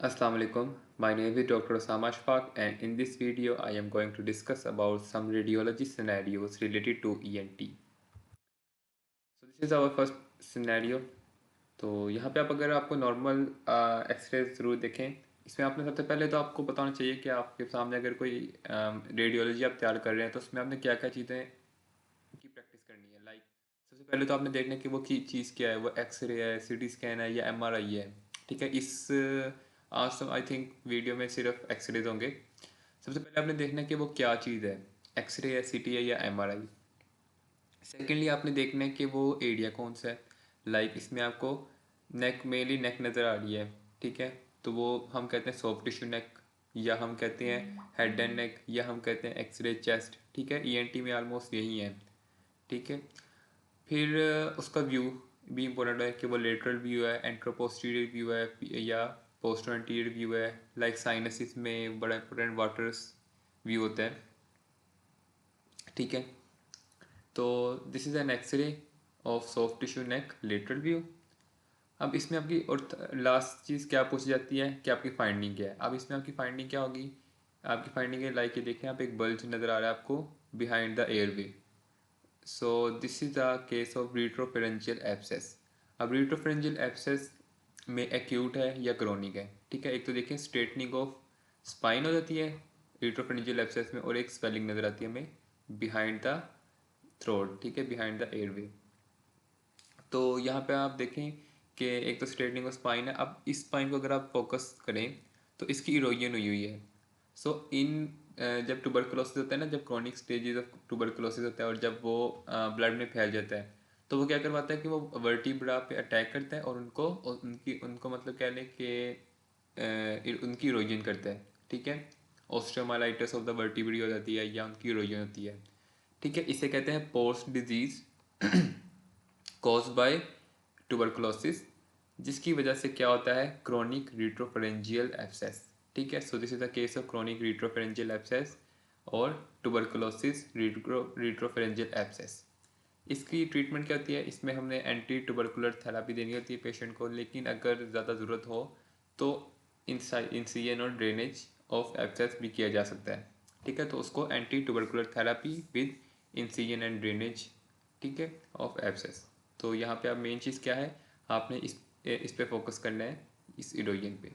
Assalamu alaikum. My name is Dr. Osama Ashfaq, and in this video I am going to discuss about some radiology scenarios related to ENT. So this is our first scenario. तो यहाँ पे आप अगर आपको normal x ray through देखें, इसमें आपने सबसे पहले तो आपको पता होना चाहिए कि आपके सामने अगर कोई रेडियोलॉजी आप तैयार कर रहे हैं तो उसमें आपने क्या क्या चीज़ें की प्रैक्टिस करनी है। लाइक सबसे पहले तो आपने देखना है कि वो की चीज़ क्या है, वो एक्सरे है, सीटी स्कैन है या एमआरआई है। ठीक है, इस आज तो आई थिंक वीडियो में सिर्फ एक्सरेज होंगे। सबसे पहले आपने देखना है कि वो क्या चीज़ है, एक्सरे है, सीटी है या एमआरआई। सेकेंडली आपने देखना है कि वो एरिया कौन सा है। लाइक इसमें आपको नेक, मेनली नेक नज़र आ रही है। ठीक है, तो वो हम कहते हैं सॉफ्ट टिश्यू नेक, या हम कहते हैं हेड एंड नेक, या हम कहते हैं एक्सरे चेस्ट। ठीक है, ईएनटी में ऑलमोस्ट यही है। ठीक है, फिर उसका व्यू भी इम्पोर्टेंट है कि वो लेटरल व्यू है, एंट्रोपोस्टीरियर व्यू है या पोस्टर एंटीरियर व्यू है। लाइक साइनसिस में बड़ा इंपॉर्टेंट वाटर्स व्यू होता है। ठीक है, तो this is an x-ray of soft tissue neck lateral view. अब इसमें आपकी और लास्ट चीज़ क्या पूछी जाती है कि आपकी फाइंडिंग क्या है। अब इसमें आपकी फाइंडिंग क्या होगी, आपकी फाइंडिंग है लाइक ये देखें, आप एक बल्ज नज़र आ रहा है आपको behind the airway. So this is the case of retropharyngeal abscess. अब रेट्रोफेरेंजियल एब्सेस में एक्यूट है या क्रोनिक है। ठीक है, एक तो देखिए स्ट्रेटनिंग ऑफ स्पाइन हो जाती है रेट्रोफेरेंजियल एब्सेस में, और एक स्वेलिंग नज़र आती है हमें बिहाइंड द थ्रोट। ठीक है, बिहाइंड द एयरवे। तो यहाँ पे आप देखें कि एक तो स्ट्रेटनिंग ऑफ स्पाइन है। अब इस स्पाइन को अगर आप फोकस करें तो इसकी इरोजन हुई है। सो इन जब ट्यूबरकुलोसिस होता है ना, जब क्रॉनिक स्टेजेस ऑफ ट्यूबरकुलोसिस होता है और जब वो ब्लड में फैल जाता है, तो वो क्या करवाता है कि वो वर्टिब्रा पे अटैक करता है और उनको मतलब कह लें कि उनकी इरोजन करता है। ठीक है, ऑस्टियोमाइलाइटिस ऑफ द वर्टिब्री हो जाती है या उनकी इरोजन होती है। ठीक है, इसे कहते हैं post disease caused by tuberculosis, जिसकी वजह से क्या होता है क्रोनिक रेट्रोफेरेंजियल एब्सेस। ठीक है, so this is the case of chronic retropharyngeal abscess और ट्यूबरकुलोसिस रेट्रोफेरेंजियल एब्सेस। इसकी ट्रीटमेंट क्या होती है, इसमें हमने एंटी ट्यूबरकुलर थेरेपी देनी होती है पेशेंट को, लेकिन अगर ज़्यादा ज़रूरत हो तो इंसिजन और ड्रेनेज ऑफ एब्सेस भी किया जा सकता है। ठीक है, तो उसको anti tubercular therapy with incision and drainage, ठीक है, ऑफ एब्सेस। तो यहाँ पे आप मेन चीज़ क्या है, आपने इस पे फोकस करना है, इस इरोजन पे।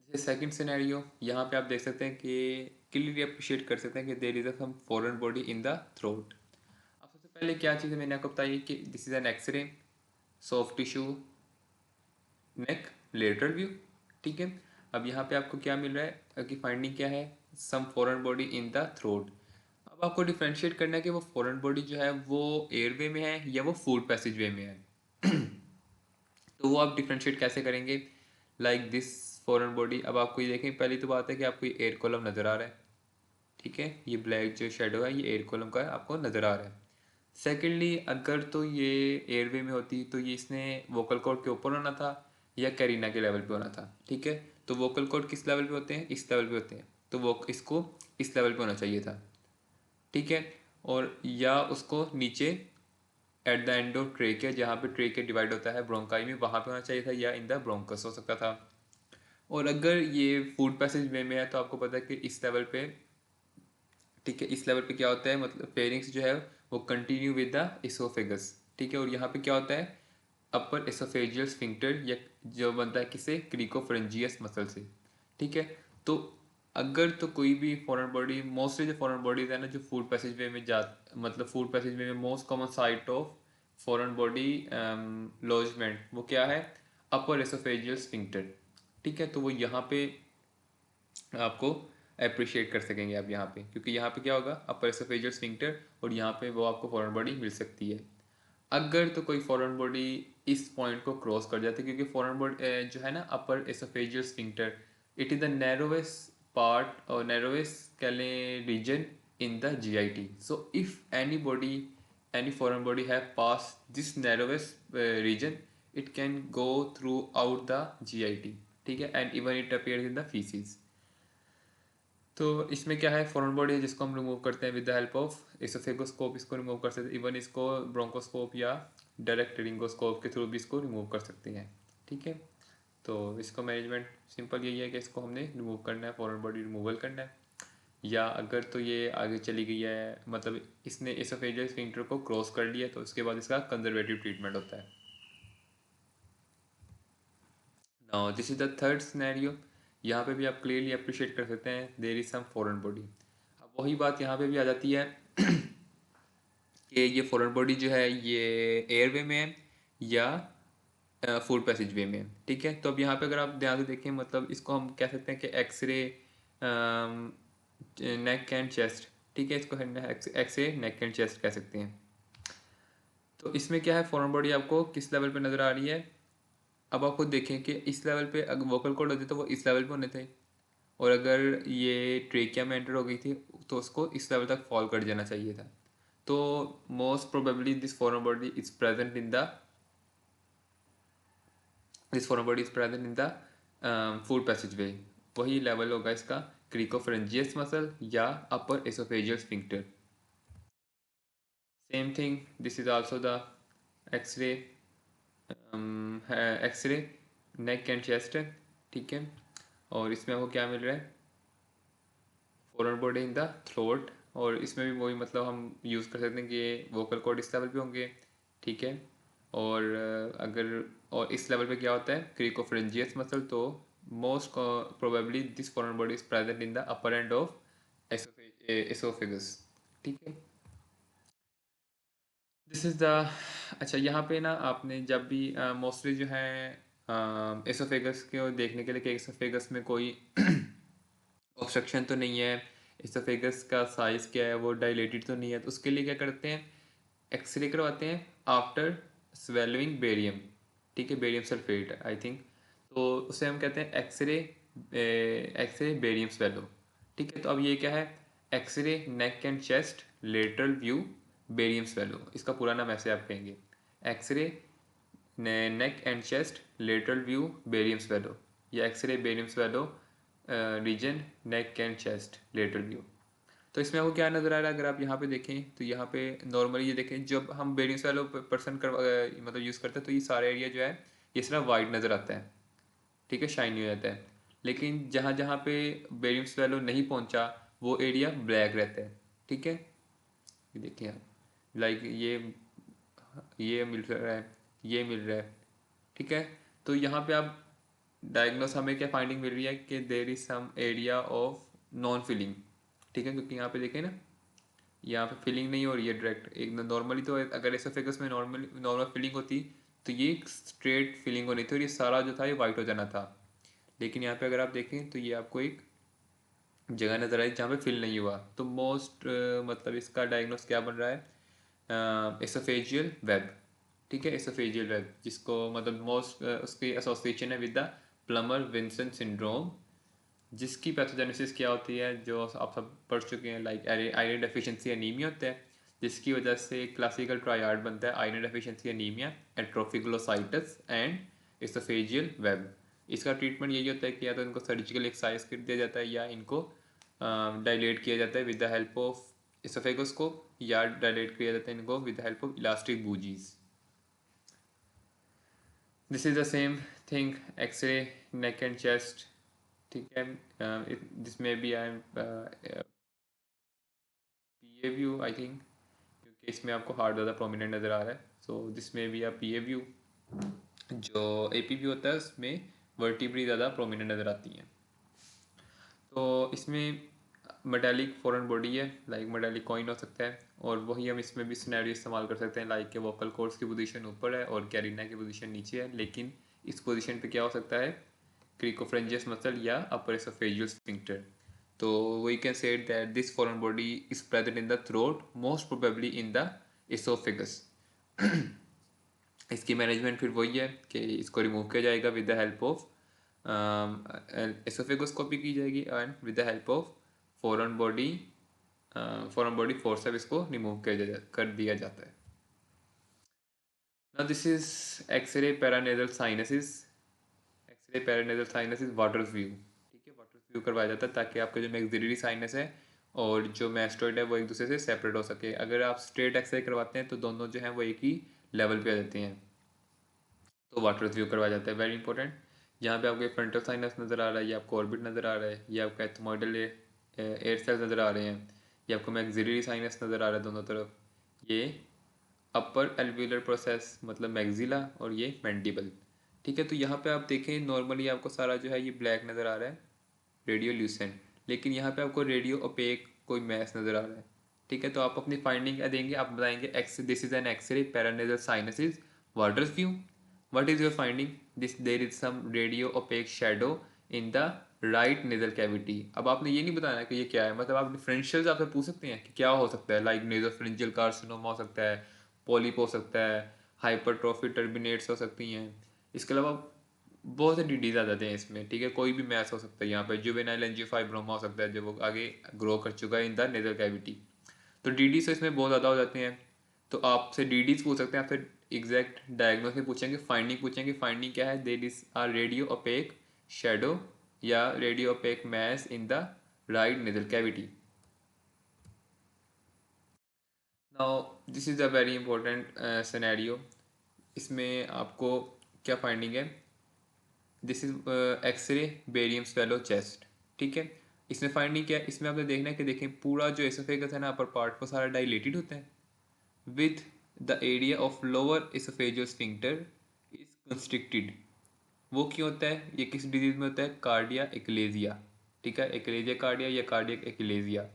जैसे सेकंड सिनेरियो, यहाँ पे आप देख सकते हैं कि क्लियरली अप्रिशिएट कर सकते हैं कि there is a some foreign body in the throat. अब सबसे पहले क्या चीज़ है मैंने आपको बताई कि this is an x-ray soft tissue neck lateral view. ठीक है, अब यहाँ पे आपको क्या मिल रहा है कि फाइंडिंग क्या है, some foreign body in the throat. अब आपको डिफ्रेंशिएट करना है कि वो फॉरेन बॉडी जो है वो एयरवे में है या वो फूड पैसेज वे में है। तो वो आप डिफ्रेंशिएट कैसे करेंगे, लाइक दिस फॉरेन बॉडी। अब आपको ये देखें, पहली तो बात है कि आपको ये एयर कॉलम नज़र आ रहा है। ठीक है, ये ब्लैक जो शेडो है ये एयर कॉलम का है, आपको नज़र आ रहा है। सेकेंडली अगर तो ये एयरवे में होती तो ये इसने वोकल कॉर्ड के ऊपर होना था या कैरिना के लेवल पे होना था। ठीक है, तो वोकल कॉर्ड किस लेवल पे होते हैं, इस लेवल पे होते हैं, तो वो इसको इस लेवल पे होना चाहिए था। ठीक है, और या उसको नीचे at the end of trachea, जहाँ पे ट्रेकिया डिवाइड होता है ब्रोंकाई में, वहाँ पे होना चाहिए था, या इन द ब्रोंकस हो सकता था। और अगर ये फूड पैसेज वे में है तो आपको पता है कि इस लेवल पे, ठीक है, इस लेवल पे क्या होता है, मतलब फेरिंग्स जो है वो कंटिन्यू विद द इसोफेगस। ठीक है, और यहाँ पे क्या होता है अपर एसोफेजियल स्फिंक्टर, या जो बनता है किसे क्रिकोफ्रेंजियस मसल से। ठीक है, तो अगर तो कोई भी फॉरेन बॉडी, मोस्टली जो फॉरेन बॉडीज है ना जो फूड पैसेज वे में जा, मतलब फूड पैसेज वे में most common site of foreign body lodgement वो क्या है, अपर एसोफेजियल स्फिंक्टर। ठीक है, तो वो यहाँ पे आपको अप्रिशिएट कर सकेंगे आप यहाँ पे, क्योंकि यहाँ पे क्या होगा अपर एसोफेजियल स्फिंक्टर, और यहाँ पे वो आपको फॉरेन बॉडी मिल सकती है। अगर तो कोई फॉरेन बॉडी इस पॉइंट को क्रॉस कर जाती है, क्योंकि फॉरेन बॉडी जो है ना upper oesophageal sphincter, it is the narrowest part और नैरोवेस्ट कह लें region in the GIT. So if any body, any foreign body have pass this narrowest region, it can go through out the GIT. ठीक है, and even it appears in the faeces. तो इसमें क्या है foreign body है जिसको हम remove करते हैं विद द हेल्प ऑफ एसोफेगोस्कोप, इसको रिमूव कर सकते हैं, इवन इसको ब्रोंकोस्कोप या डायरेक्ट रिंगोस्कोप के थ्रू भी इसको रिमूव कर सकते हैं। ठीक है, तो इसको मैनेजमेंट सिंपल यही है कि इसको हमने रिमूव करना है, फॉरेन बॉडी रिमूवल करना है। या अगर तो ये आगे चली गई है, मतलब इसने एसोफेजियल स्फिंक्टर को क्रॉस कर लिया, तो उसके बाद इसका कंजर्वेटिव ट्रीटमेंट होता है। Now this is the third scenario. यहाँ पे भी आप क्लियरली अप्रिशिएट कर सकते हैं there is some foreign body. अब वही बात यहाँ पे भी आ जाती है कि ये फॉरेन बॉडी जो है ये एयरवे में है या फूड पैसेज वे में है, ठीक है। तो अब यहाँ पे अगर आप ध्यान से देखें, मतलब इसको हम कह सकते हैं कि एक्सरे नेक एंड चेस्ट, ठीक है, इसको एक्सरे नेक एंड चेस्ट कह सकते हैं। तो इसमें क्या है, फॉरेन बॉडी आपको किस लेवल पे नज़र आ रही है। अब आप खुद देखें कि इस लेवल पे अगर वोकल कॉर्ड होते तो वो इस लेवल पे होने थे, और अगर ये ट्रेकिया में एंटर हो गई थी तो उसको इस लेवल तक फॉल कर जाना चाहिए था। तो most probably this foreign body is present in the this foreign body is present in the food passageway. वही लेवल होगा इसका क्रिकोफरेंजियस मसल या upper oesophageal sphincter. Same thing, this is also the X ray X ray neck and chest, ठीक है। और इसमें आपको क्या मिल रहा है, forward body in the throat. और इसमें भी वही मतलब हम यूज़ कर सकते हैं कि वोकल कॉर्ड इस लेवल पे होंगे, ठीक है। और अगर और इस लेवल पे क्या होता है क्रिकोफ्रेंजियस मसल, तो most probably this forward body is present in the upper end of oesophagus, ठीक है। दिस इज़ द अच्छा, यहाँ पे ना आपने जब भी मोस्टली जो है एसोफेगस को देखने के लिए कि एसोफेगस में कोई ऑब्स्ट्रक्शन तो नहीं है, एसोफेगस का साइज़ क्या है, वो डायलेटेड तो नहीं है, तो उसके लिए क्या करते हैं, एक्सरे करवाते हैं आफ्टर स्वेलोइंग बेरियम, ठीक है, बेरियम सल्फेट आई थिंक। तो उसे हम कहते हैं एक्सरे, एक्सरे बेरियम स्वेलो, ठीक है। तो अब ये क्या है, X ray neck and chest lateral view barium swallow, इसका पूरा नाम ऐसे आप कहेंगे, X ray neck and chest lateral view barium swallow, या X ray barium swallow region neck and chest lateral view. तो इसमें आपको क्या नज़र आ रहा है, अगर आप यहाँ पे देखें तो यहाँ पे नॉर्मली ये देखें, जब हम बेरियम स्वेलो पर्सन कर मतलब यूज़ करते हैं तो ये सारा एरिया जो है ये सिर्फ वाइट नज़र आता है, ठीक है, शाइनी हो जाता है। लेकिन जहाँ जहाँ पे बेरियम स्वेलो नहीं पहुँचा वो एरिया ब्लैक रहता है, ठीक है। ये देखिए आप, लाइक ये मिल रहा है, ये मिल रहा है, ठीक है। तो यहाँ पे आप डायग्नोस हमें क्या फाइंडिंग मिल रही है कि there is some area of non filling, ठीक है, क्योंकि यहाँ पे देखें ना, यहाँ पे फिलिंग नहीं हो रही है डायरेक्ट। एक नॉर्मली तो अगर एसोफेगस में नॉर्मली नॉर्मल फिलिंग होती तो ये स्ट्रेट फिलिंग होनी थी और ये सारा जो था ये वाइट हो जाना था। लेकिन यहाँ पे अगर आप देखें तो ये आपको एक जगह नजर आई जहाँ पे फिल नहीं हुआ। तो मोस्ट मतलब इसका डायग्नोस क्या बन रहा है, एसोफेजियल वेब, ठीक है, एसोफेजियल वेब, जिसको मतलब मोस्ट उसकी एसोसिएशन है with the Plummer Vinson syndrome, जिसकी पैथोजेनेसिस क्या होती है जो आप सब पढ़ चुके हैं, लाइक आयरन डेफिशिएंसी एनीमिया होता है, जिसकी वजह से क्लासिकल ट्रायड बनता है iron deficiency anaemia, atrophic glossitis and oesophageal web. इसका ट्रीटमेंट यही होता है कि या तो इनको सर्जिकल एक्सरसाइज कर दिया जाता है या इनको डायलेट किया जाता है with the help of oesophagoscope, या डायलेट किया जाता है इनको with the help of elastic bougies. This is the same thing, X ray neck and chest, ठीक है। जिसमें भी I am P A view I think, क्योंकि इसमें आपको हार्ट ज़्यादा प्रोमिनेंट नज़र आ रहा है। सो जिसमें भी आप पी ए व्यू, जो ए पी व्यू होता है उसमें वर्टिब्री ज़्यादा प्रोमिनेंट नज़र आती हैं। तो इसमें मेटालिक फॉरेन बॉडी है, लाइक मेटालिक कॉइन हो सकता है, और वही हम इसमें भी सिनेरियो इस्तेमाल कर सकते हैं, लाइक के वोकल कॉर्ड्स की पोजीशन ऊपर है और कैरिना की पोजीशन नीचे है, लेकिन इस पोजीशन पे क्या हो सकता है, क्रिकोफ्रेंजियस मसल या अपर एसोफेजियल स्फिंक्टर। तो we can say that this foreign body is present in the throat, most probably in the oesophagus. इसकी मैनेजमेंट फिर वही है कि इसको रिमूव किया जाएगा with the help of oesophagoscopy की जाएगी and with the help of foreign body, foreign body force इसको रिमूव कर दिया जाता है। Now this is x-ray paranasal sinuses, x-ray paranasal sinuses waters view, ठीक है, वाटर्स व्यू करवाया जाता है ताकि आपका जो मैक्सिलरी साइनस है और जो मैस्टोइड है वो एक दूसरे से सेपरेट हो सके। अगर आप स्ट्रेट एक्सरे करवाते हैं तो दोनों जो हैं वो एक ही लेवल पे आ जाते हैं, तो वाटर व्यू करवाया जाता है, वेरी इंपॉर्टेंट। यहाँ पे आपको ये फ्रंटल साइनस नज़र आ रहा है, ये आपको ऑर्बिट नज़र आ रहा है, ये आपका एथमोइडल एयर सेल्स नज़र आ रहे हैं, ये आपको मैक्सिलरी साइनस नज़र आ रहा है दोनों तरफ, ये अपर एल्वियुलर प्रोसेस मतलब मैक्सिला, और ये मैंडिबल। ठीक है, तो यहाँ पे आप देखें नॉर्मली आपको सारा जो है ये ब्लैक नज़र आ रहा है, रेडियो ल्यूसेंट, लेकिन यहाँ पे आपको रेडियो ओपेक कोई मैस नज़र आ रहा है। ठीक है, तो आप अपनी फाइंडिंग क्या देंगे, आप बताएंगे x this is an x-ray paranasal sinuses water view, what is your finding, this there is some radio opaque shadow in the right nasal cavity. अब आपने ये नहीं बताना कि ये क्या है, मतलब आप डिफरेंशियल आपसे पूछ सकते हैं कि क्या हो सकता है, लाइक नेजोफेरिंजियल कार्सिनोमा हो सकता है, पॉलिप हो सकता है, हाइपरट्रॉफी टर्बिनेट्स हो सकती हैं, इसके अलावा बहुत से डिडीज आ जाते हैं इसमें। ठीक है, कोई भी मैस हो सकता है, यहाँ पे जुवेनाइल एंजियोफाइब्रोमा हो सकता है जब वो आगे ग्रो कर चुका है इन द नेजल कैविटी। तो डीडीज तो इसमें बहुत ज़्यादा हो जाते हैं, तो आपसे डीडीज पूछ सकते हैं, आपसे एग्जैक्ट डायग्नोस में पूछेंगे, फाइंडिंग पूछेंगे, फाइंडिंग क्या है, there is R radio opaque shadow या radio opaque mass in the right nasal cavity. Now this is a very important scenario, इसमें आपको क्या फाइंडिंग है, this is X ray barium swallow chest. ठीक है, इसमें फाइंडिंग क्या है, इसमें आपने देखना है कि देखें पूरा जो एसोफेगस है ना अपर पार्ट वो सारा डायलेटेड होता है, with the area of lower oesophageal sphincter is constricted. वो क्यों होता है, ये किस डिजीज में होता है, कार्डिया एक्लेजिया। ठीक है, एक्लेजिया कार्डिया या कार्डियक एक्लेजिया।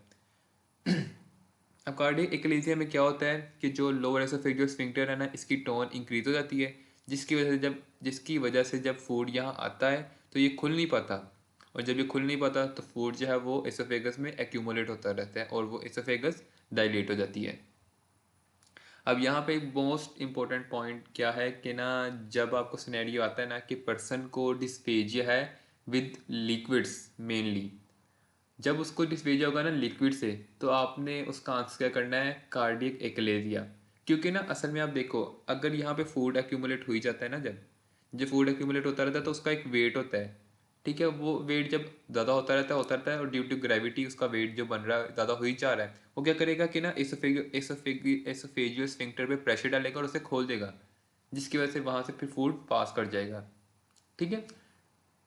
अब कार्डियक एक्लेजिया में क्या होता है कि जो लोअर एसोफेजियल स्फिंक्टर है ना इसकी टोन इंक्रीज हो जाती है, जिसकी वजह से जब फूड यहाँ आता है तो ये खुल नहीं पाता, और जब ये खुल नहीं पाता तो फूड जो है वो एसोफेगस में एक्यूमुलेट होता रहता है और वो एसोफेगस डायलेट हो जाती है। अब यहाँ पे एक मोस्ट इम्पोर्टेंट पॉइंट क्या है कि ना, जब आपको सिनेरियो आता है ना कि पर्सन को डिस्फेजिया है विद लिक्विड्स मेनली, जब उसको डिस्फेजिया होगा ना लिक्विड से, तो आपने उसका आंसर क्या करना है, कार्डियक एक्लेजिया। क्योंकि ना असल में आप देखो, अगर यहाँ पे फूड एक्यूमुलेट हो ही जाता है ना, जब जब फूड एक्यूमुलेट होता रहता है तो उसका एक वेट होता है। ठीक है, वो वेट जब ज़्यादा होता रहता है और ड्यू टू ग्रेविटी उसका वेट जो बन रहा है ज़्यादा हो ही जा रहा है, वो क्या करेगा कि ना एसोफेजियल स्फिंक्टर पे प्रेशर डालेगा और उसे खोल देगा, जिसकी वजह से वहाँ से फिर फूड पास कर जाएगा। ठीक है,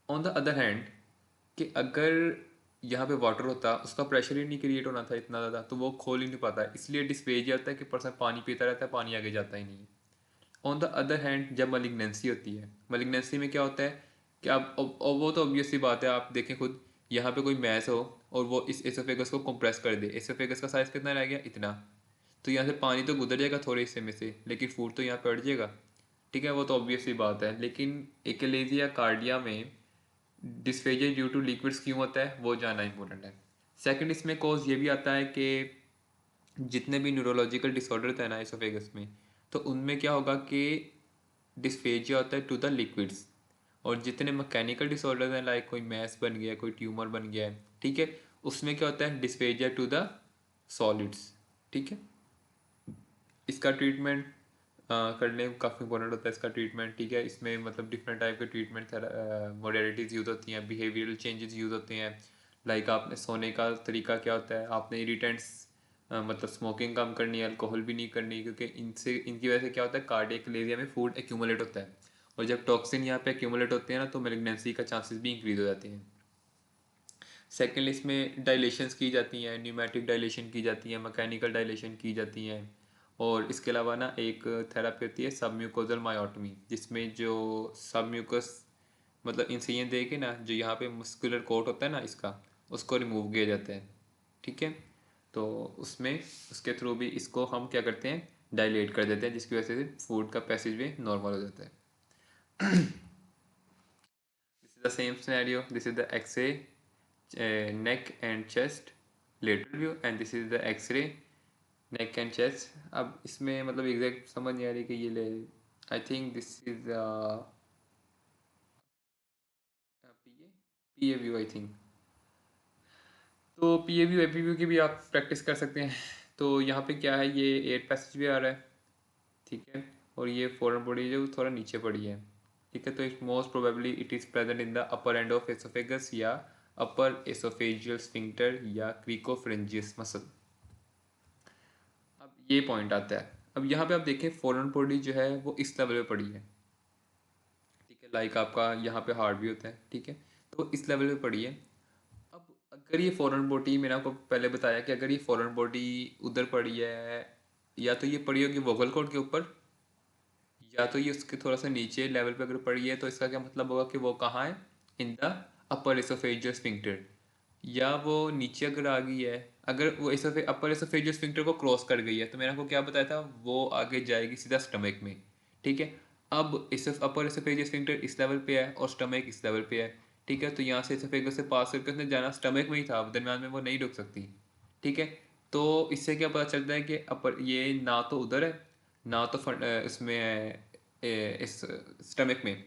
ऑन द अदर हैंड कि अगर यहाँ पे वाटर होता उसका प्रेशर ही नहीं क्रिएट होना था इतना ज़्यादा, तो वो खोल ही नहीं पाता, इसलिए डिस्पेजिया होता है कि पर्सन पानी पीता रहता है, पानी आगे जाता ही नहीं है। ऑन द अदर हैंड जब मलिग्नेंसी होती है, मलिग्नेंसी में क्या होता है कि आप और वो तो ऑब्वियस सी बात है, आप देखें खुद, यहाँ पे कोई मैस हो और वो इस एसोफेगस को कंप्रेस कर दे, एसोफेगस का साइज़ कितना रह गया, इतना, तो यहाँ से पानी तो गुजर जाएगा थोड़े हिस्से में से, लेकिन फूड तो यहाँ पे अट जाएगा। ठीक है, वो तो ऑब्वियस सी बात है, लेकिन एक्लेजिया कार्डिया में डिस्फेजिया ड्यू टू लिक्विड्स क्यों होता है वो जानना इंपॉर्टेंट है। सेकंड इसमें कॉज ये भी आता है कि जितने भी न्यूरोलॉजिकल डिसऑर्डर है ना एसोफेगस में, तो उनमें क्या होगा कि डिस्फेजिया होता है टू द लिक्विड्स, और जितने मैकेनिकल डिसऑर्डर हैं लाइक कोई मैस बन गया, कोई ट्यूमर बन गया है, ठीक है, उसमें क्या होता है डिस्फेजिया टू द सॉलिड्स। ठीक है, इसका ट्रीटमेंट करने में काफ़ी इंपॉर्टेंट होता है इसका ट्रीटमेंट। ठीक है, इसमें मतलब डिफरेंट टाइप के ट्रीटमेंट मोडेलिटीज़ यूज़ होती हैं, बिहेवियरल चेंजेस यूज़ होते हैं, लाइक आपने सोने का तरीका क्या होता है, आपने इरिटेंट्स मतलब स्मोकिंग कम करनी है, अल्कोहल भी नहीं करनी, क्योंकि इनसे इनकी वजह से क्या होता है कार्डियक एरिया में फूड एक्यूमुलेट होता है, और जब टॉक्सिन यहाँ पे एक्यूमुलेट होते हैं ना तो मेलिग्नेंसी का चांसेस भी इंक्रीज हो जाते हैं। सेकेंड इसमें डायलेशंस की जाती हैं, न्यूमेटिक डायलेशन की जाती हैं, मैकेनिकल डायलेशन की जाती हैं, और इसके अलावा ना एक थेरापी होती है सबम्यूकोजल मायोटमी, जिसमें जो सबम्यूकस मतलब इंसिजन दे के ना जो यहाँ पे मस्कुलर कोट होता है ना इसका, उसको रिमूव किया जाता है। ठीक है, तो उसमें उसके थ्रू भी इसको हम क्या करते हैं डायलेट कर देते हैं, जिसकी वजह से फूड का पैसेज वे नॉर्मल हो जाता है। This is the same scenario, this is the x-ray neck and chest lateral view and this is the x-ray neck and chest। अब इसमें मतलब एग्जैक्ट समझ नहीं आ रही कि ये ले, I think this is P A view I think. तो P A view A P view की भी आप प्रैक्टिस कर सकते हैं। तो यहाँ पे क्या है, ये एयर पैसेज भी आ रहा है, ठीक है, और ये फॉरेन बॉडी जो थोड़ा नीचे पड़ी है। ठीक है, तो it most probably it is present in the upper end of oesophagus या अपर एसोफेजियल स्फिंक्टर या क्रिकोफ्रेंजियस मसल। अब ये पॉइंट आता है, अब यहाँ पे आप देखें फॉरेन बॉडी जो है वो इस लेवल पे पड़ी है। ठीक है, लाइक आपका यहाँ पे हार्ट भी होता है, ठीक है। तो इस लेवल पे पड़ी है। अब अगर ये फॉरेन बॉडी, मैंने आपको पहले बताया कि अगर ये फॉरेन बॉडी उधर पड़ी है, या तो ये पड़ी होगी वोकल कॉर्ड के ऊपर, या तो ये उसके थोड़ा सा नीचे लेवल पे अगर पड़ी है, तो इसका क्या मतलब होगा कि वो कहाँ है, in the upper oesophageal sphincter. या वो नीचे अगर आ गई है, अगर वो अपर एसोफेजियल स्फिंक्टर को क्रॉस कर गई है, तो मैंने आपको क्या बताया था, वो आगे जाएगी सीधा स्टमक में, ठीक है। अब इस अपर एसोफेजियल स्फिंक्टर इस लेवल पे है और स्टमक इस लेवल पे है, ठीक है। तो यहाँ से एसोफेगस से पास करके उसने जाना स्टमक में ही था, अब दरम्यान में वो नहीं रुक सकती, ठीक है। तो इससे क्या पता चलता है कि अपर ये ना तो उधर है, ना तो इसमें है, इस स्टमक में।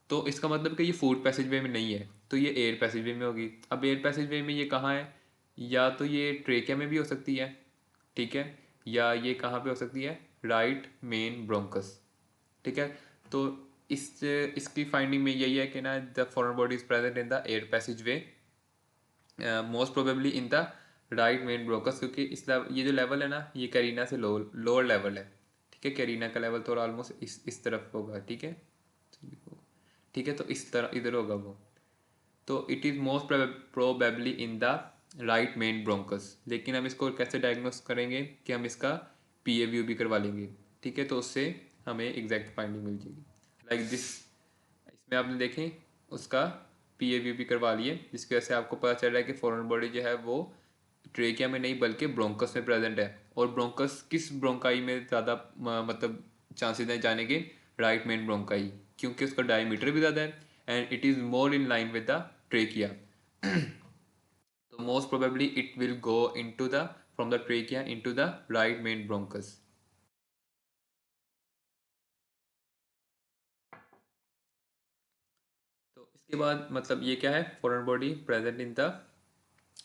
तो इसका मतलब कि ये फूड पैसेज वे में नहीं है, तो ये एयर पैसेज वे में होगी। अब एयर पैसेज वे में ये कहाँ है, या तो ये ट्रेकिया में भी हो सकती है, ठीक है, या ये कहाँ पे हो सकती है, राइट मेन ब्रोंकस, ठीक है। तो इसकी फाइंडिंग में यही है कि ना, the foreign body is present in the air passage way, most probably in the right main bronchus, क्योंकि ये जो लेवल है ना, ये कैरिना से लोअर लेवल है, ठीक है। कैरिना का लेवल थोड़ा ऑलमोस्ट इस तरफ होगा, ठीक है, ठीक है। तो इस तरह इधर होगा वो। तो it is most probably in the right main bronchus. लेकिन हम इसको कैसे डायग्नोस करेंगे कि हम इसका PAVU भी करवा लेंगे, ठीक है। तो उससे हमें एग्जैक्ट फाइंडिंग मिल जाएगी, लाइक दिस। इसमें आपने देखें, उसका PAVU भी करवा लिए, जिसकी वजह से आपको पता चल रहा है कि फॉरेन बॉडी जो है वो ट्रेकिया में नहीं बल्कि ब्रोंकस में प्रेजेंट है। और ब्रोंकस किस ब्रोंकाई में ज़्यादा मतलब चांसेस हैं जाने के, राइट मेन ब्रोंकाई, क्योंकि उसका डायमीटर भी ज़्यादा है and it is more in line with the trachea. तो most probably it will go into the from the trachea into the right main bronchus. तो इसके बाद मतलब ये क्या है, foreign body present in the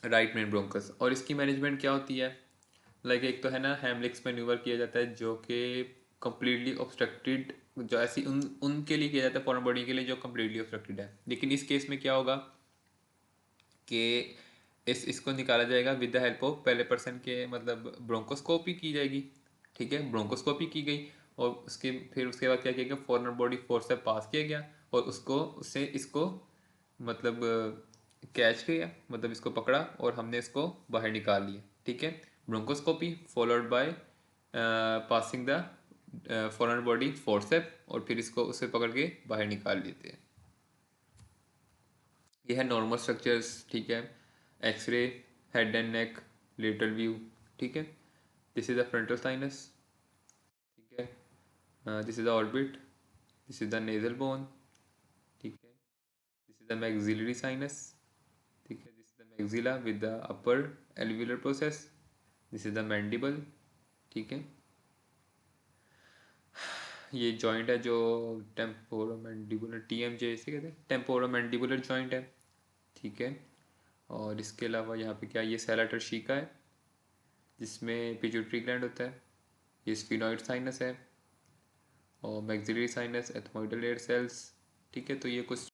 right main bronchus. और इसकी मैनेजमेंट क्या होती है, लाइक एक तो है ना, हेमलिक्स मैन्यूवर किया जाता है, जो कि कम्प्लीटली ऑब्स्ट्रक्टेड, जो ऐसी उनके लिए किया जाता है, फॉरेन बॉडी के लिए जो कम्प्लीटली ऑब्स्ट्रक्टेड है। लेकिन इस केस में क्या होगा कि इसको निकाला जाएगा विद द हेल्प ऑफ पहले पर्सन के, मतलब ब्रोंकोस्कोपी की जाएगी, ठीक है। ब्रोंकोस्कोपी की गई, और उसके बाद क्या किया गया, फॉरेन बॉडी फोर्स से पास किया गया, और उससे इसको मतलब कैच किया, मतलब इसको पकड़ा और हमने इसको बाहर निकाल लिया, ठीक है। Bronchoscopy followed by passing the foreign body forcep, और फिर इसको उससे पकड़ के बाहर निकाल लेते हैं। ये है नॉर्मल स्ट्रक्चर्स, ठीक है। X ray, head and neck, lateral view, ठीक है। This is the frontal sinus, ठीक है। This is the orbit, this is the nasal bone, ठीक है। This is the maxillary sinus, ठीक है। This is the maxilla with the upper alveolar process, this is the mandible, ठीक है। ये joint है जो टेम्पोरोमैंडिबुलर, TMJ इसे कहते हैं, टेम्पोरोमैंडिबुलर जॉइंट है, ठीक है। और इसके अलावा यहाँ पे क्या, ये सेला टर्शिका है, जिसमें पिट्यूटरी ग्लैंड होता है। ये स्फिनॉइड साइनस है, और maxillary sinus, ethmoidal air cells, ठीक है। तो ये कुछ